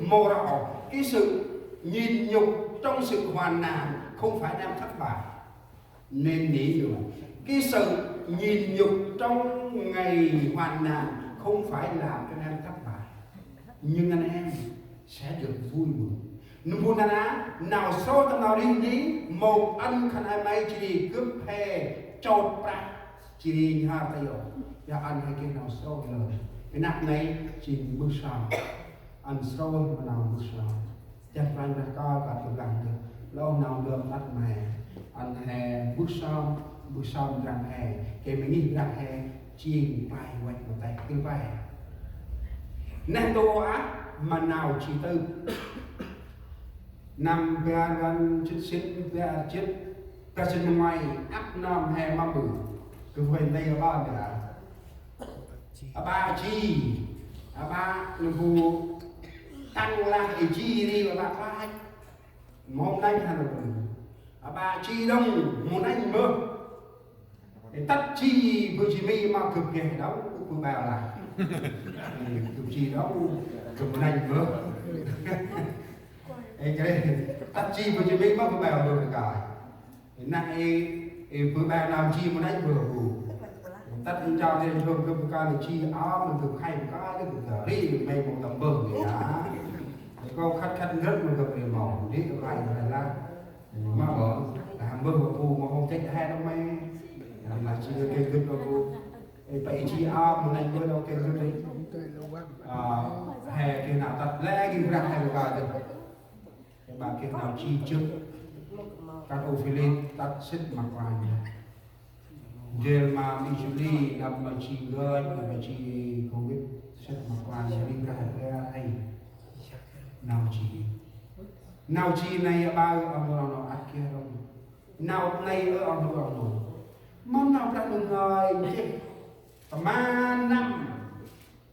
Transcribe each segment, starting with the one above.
moral, cái sự nhịn nhục trong sự hoàn nạn không phải đem thất bại. Nên nghĩ được cái sự nhịn nhục trong ngày hoàn nạn không phải làm cho em thất bại, nhưng anh em sẽ được vui mừng. Nung na nào so tâm nào đi ní một anh khăn ai may chỉ cướp hè chột pra chỉ ha tay ở ya anh hay cái nào so lời cái nắp này chỉ bước sau anh so mà nào bước sau chắc anh đã coi và tự làm được lâu nào được tắt mè anh hè bước sau rằng hè cái mình nghĩ rằng hè chiên vai quay một tay cứ vai nên tôi á mà nào chỉ tư nằm về gần chết xịn về chết ta xin ngoài áp nam hè mà bự cứ về đây ở ba nữa ở ba chi ở ba vụ tăng lại chi đi ở ba khoai mong đánh hà nội ở ba chi đông muốn anh mơ để tắt chi với chị mi mà cực kì đó cũng bảo là cực chi đó cực anh mơ cái này tắt chi với chị mi mà cũng bảo được cả nãy vừa bảo làm chi muốn anh vừa tắt cho nên thường cực ca để chi áo mình cực hay một cái nó cực thở đi mày một tầm bờ vậy đó có khách rất mình cực để mỏng đi cái này là mà ở làm bơ phụ mà không thích hay đâu mày là chỉ cái cực đâu vậy chi áo mình anh vừa đâu cái cực đấy hè cái nào tắt lẽ cái răng hay là được cái bà cái nào chi trước các ô phê lên tắt xích mặc vàng Jelma usually nằm mà chỉ gơi mà chỉ covid xích mặc vàng sẽ đi ra hay nào chi này bao ông nó ăn kia đâu nào này ở ông nó mong nào ra một người chứ mà năm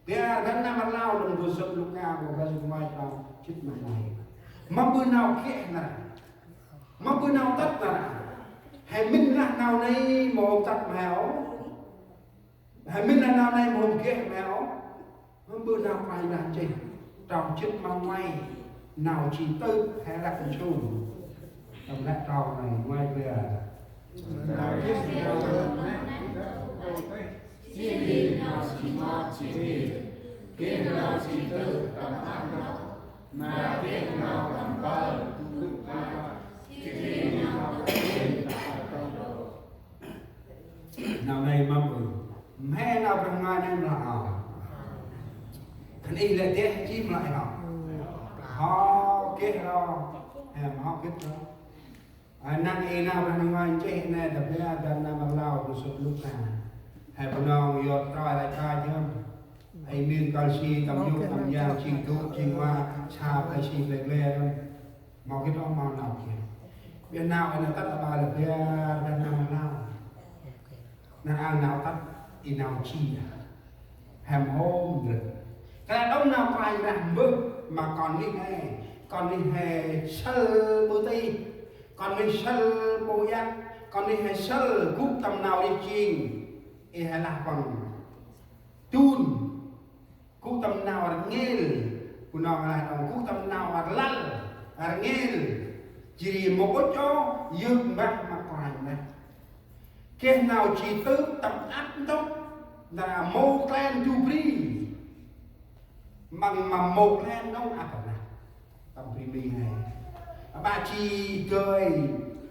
cái gần năm lao đừng có sập lúc nào của cái ngoài tao chết này mà bữa nào kia này mà bữa nào tất là hay mình là nào này một tật mèo hay mình là nào này một kia mèo mà bữa nào phải là gì trong chết mong may nào chỉ tư hay là con chú trong lát trò này ngoài về nào chỉ mò chỉ đi kiến nào chỉ tư tầm ăn đâu mà kiến nào tầm bờ lúc nào chỉ nào kiến nào này mà mẹ nào trong ngoài nên là thành y là thế chim lại họ kết đó em họ kết đó năng y nào trong ngoài chết này tập ra gần năm lao của sụp lúc nào hay bọn nó yết trai lại trai chứ ai miên calci tầm nhung tầm giang chi tu chi hoa cha ai chi lệ lệ thôi màu cái đó màu nào kìa bên nào anh tắt là ba là phía gần năm lao nên ăn nào tắt thì nào chi hàm hôm được cái đông nào phải làm bước mà còn đi hè còn đi hè sơ bơ tây còn đi sơ bồ giác còn đi hè sơ cúp tầm nào đi chiên thì hay là bằng chun cúp tầm nào là nghe của nó là cúp tầm nào là lăn là nghe chỉ một chỗ dương bạc mà còn này cái nào chỉ tư tầm áp tốc là mô clan chu pri mà một clan đâu áp nào tầm pri này ba chi cười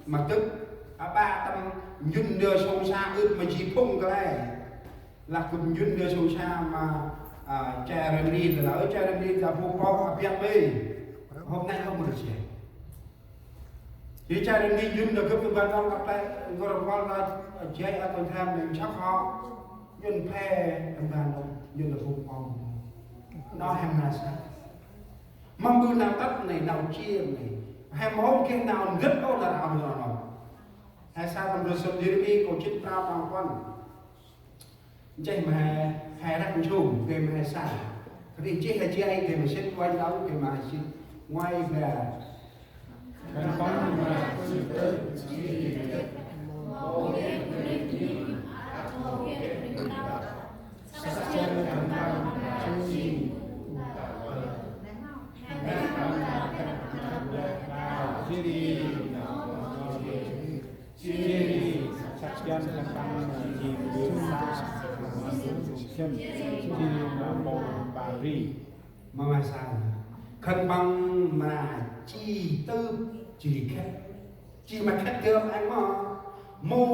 mà tức ba tâm duyên đưa sâu xa ướt mà chỉ phung cái này là cùng duyên đưa sâu xa mà cha rèn đi là ở cha rèn đi là vô con biết đi hôm nay không được chuyện thì cha rèn đi duyên được cái ban đầu gặp lại người đồng quan là chơi ở con tham mình chắc họ duyên phe trong ban đầu duyên là vô con nó hàng là sao mong bữa nào tắt này nào chia này hay món cái nào rất tốt là nào được rồi hay sao còn được sự đi của chính tao bằng con chạy mà hay ra cũng chung cái mà hay sao thì chỉ là chỉ ai thì mà xếp quay đâu cái mà chỉ ngoài về cái con mà chỉ tư chỉ một cái gì một cái sắc chân làm bao chi Chiri Chiri chắc chắn là tăng gì đưa xa xem Chiri là một bà ri mà sao khăn băng mà chi tư chỉ khét chi mà khét chưa anh mà mô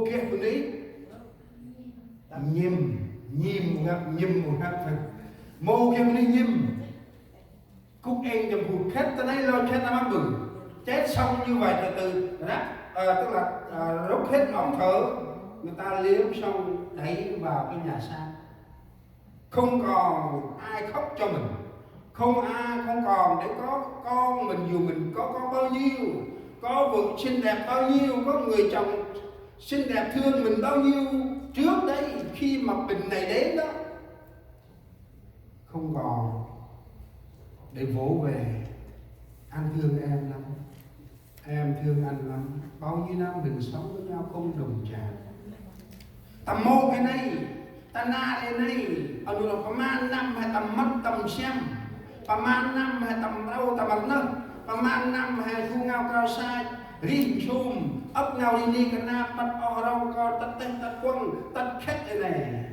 kia của đấy nhìm một ngập thật mô kia của đấy nhìm cúc anh trong cuộc khét tới đây lo khét năm bừng chết xong như vậy từ đó tức là rút hết ống thở người ta liếm xong đẩy vào cái nhà sang không còn ai khóc cho mình không còn để có con mình dù mình có con bao nhiêu có vợ xinh đẹp bao nhiêu có người chồng xinh đẹp thương mình bao nhiêu trước đây khi mà bệnh này đến đó không còn để vỗ về anh thương em lắm em thương anh lắm bao nhiêu năm mình sống với nhau không đồng chạm tầm mô cái này ta na đây này ở đâu có man năm hay tầm mất tầm xemประมาณnăm hay tầm đâu tầm mặt nữa ประมาณnăm hay thu ngao cao sai riêng chùm ấp ngao đi đi cái na bắt ở đâu có tắt tên tắt quân tắt khét đây này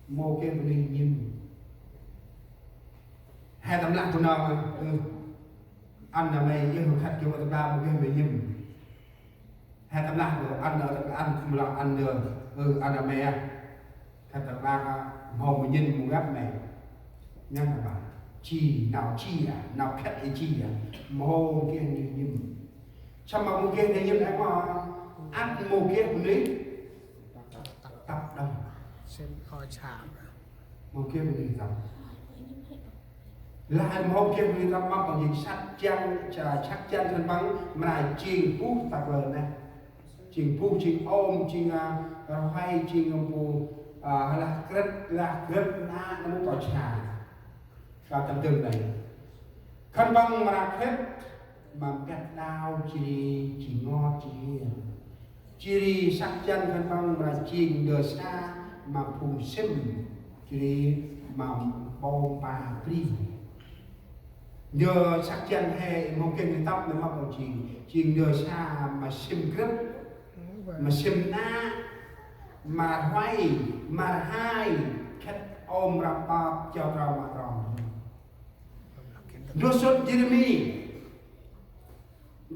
mô kia mình nhìn hai tầm lặng của nó anh là mày với một khách kêu tầm lặng một cái mình nhìn hai tầm lặng của anh là anh không là anh được anh là mẹ khách tầm lặng mồm mình nhìn một gấp này nhắc là bạn chi nào chi à nào khét ấy chi à mô kia nhìn sao mà mô kia này nhìn anh mà ăn mô kia cũng đấy tập đồng xem kho chạm mô kia mình đi tập lại mô kia mình đi tập mà còn gì chắc chắn thân bắn mà chiên phút tập lời này chiên phút chiên ôm chiên hay chiên ông phù hay là rất na nó muốn có trà và tâm tư này khăn băng mà khét mà kẹt đau chỉ ngon chỉ đi sắc chân khăn băng mà chiên đờ xa mà phùng sim chỉ mà bông bà pri nhờ sắc chân hay một cái người tóc nó mặc vào chiên đờ xa mà sim rất mà sim na mà hoay mà hai khét ôm ra ba cho rau mà rau Joseph Jeremy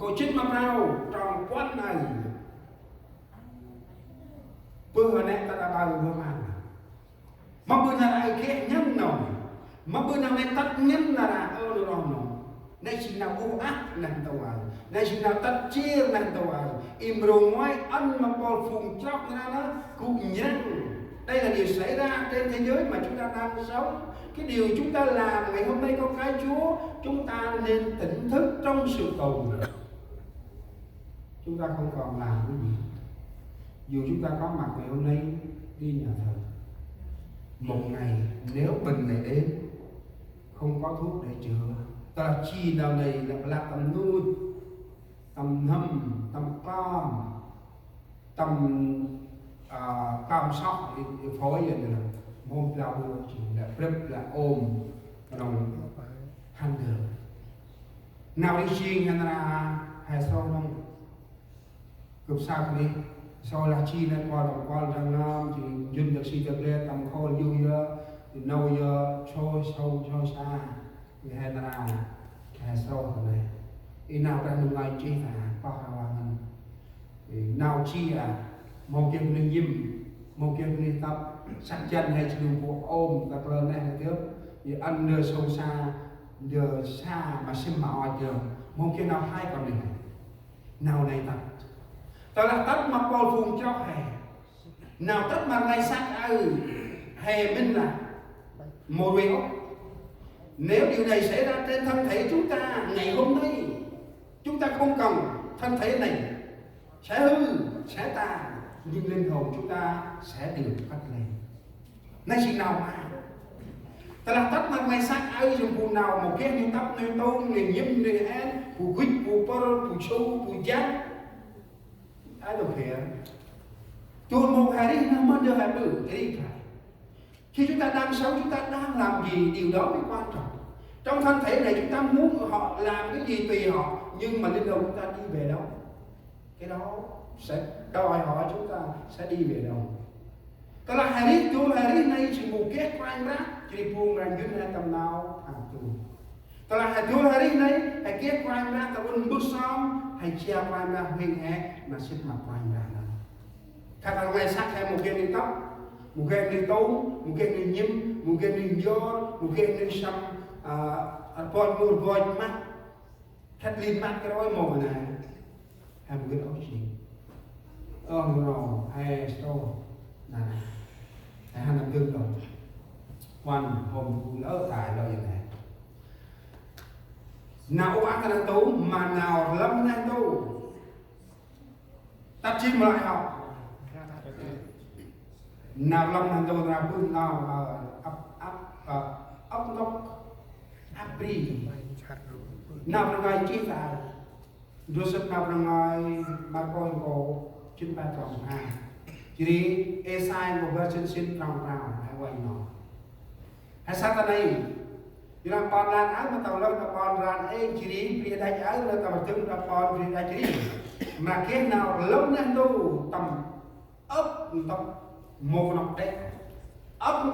có chết mà rau trong quán này bữa nay ta đã bao nhiêu mà bữa nào ai khẽ nhâm nổi mà bữa nào này tắt nhâm là được rồi này chỉ nào u ác làm tàu ai này chỉ nào tắt chia làm tàu ai im rồi ngoài ăn mà còn phùng chóc ra nó cũng nhăn đây là điều xảy ra trên thế giới mà chúng ta đang sống cái điều chúng ta làm ngày hôm nay có cái Chúa chúng ta nên tỉnh thức trong sự cầu nguyện chúng ta không còn làm cái gì dù chúng ta có mặt ngày hôm nay đi nhà thờ một ngày nếu bệnh này đến không có thuốc để chữa ta chi nào này là tầm nuôi tầm hâm tầm con tầm chăm sóc phối vậy là hôm nào chỉ là rất là ôm đồng hành được nào đi chiên hay là hay sau không cướp sao đi sau là chi nên qua đồng qua rằng nam chỉ dừng được si tập lên tầm khô vui thì nâu giờ sâu xa thì hay là hay sau này thì nào ra được ngoài chi phải bao hoàng thì nào chi à một kiện linh dìm một kiện linh tập sắc chân hay chịu bộ ôm tập lên này trước thì ăn đưa sâu xa đưa xa mà xem mà ngoài đường một kiện nào hai còn này nào này tập ta là tất mà bao phùng cho hè nào tất mà ngày sắc hè bên là một điều nếu điều này xảy ra trên thân thể chúng ta ngày hôm nay chúng ta không cần thân thể này sẽ hư sẽ tàn nhưng linh hồn chúng ta sẽ được phát lên nay sự nào mà ta là tất mà ngày sắc dùng phù nào một cái như tóc như tông như nhiễm như én phù quýt phù pơ phù sâu phù giác ai được hiểu chuồn một ngày đi nó mất được hai bữa cái đi phải khi chúng ta đang sống chúng ta đang làm gì điều đó mới quan trọng Trong thân thể này chúng ta muốn họ làm cái gì tùy họ, nhưng mà đến đâu chúng ta đi về đâu, cái đó sẽ đòi hỏi chúng ta sẽ đi về đâu. Tức là hari tu hari này chỉ một kết quan ra chỉ buông ra duyên hay tầm nào hàng tu. Tức là tu hari này hay kết quan ra tầm un bước xong hay chia quan ra huynh é mà xích mặt quan ra đó. Các bạn nghe sắc hay một cái đi tóc, một cái đi tấu, một cái đi nhím, một cái đi gió, một cái đi xăm bọn mùa vòi mắt, thắt lên mắt cái đó màu này, hay một cái đó gì, rồi hay store này, hay hai năm tương đồng, hoàn hồn lỡ tài lo như này, nào bán cái năng tố mà nào lâm năng tố, ta chim lại học. Nào lâm năng tố ra bước nào ấp nóc Apri, nào là ngày chi tại, Joseph nào là ngày mà coi cổ trên ba tròn hai, chỉ Esai một version xin tròn tròn hay quay nó, hay sao ta này, vì là con lan áo mà tàu lâu là con lan ấy chỉ đi đánh áo là tàu trứng là con đi đánh chỉ mà cái nào lâu nên đâu tầm ấp tầm một nọc đấy ấp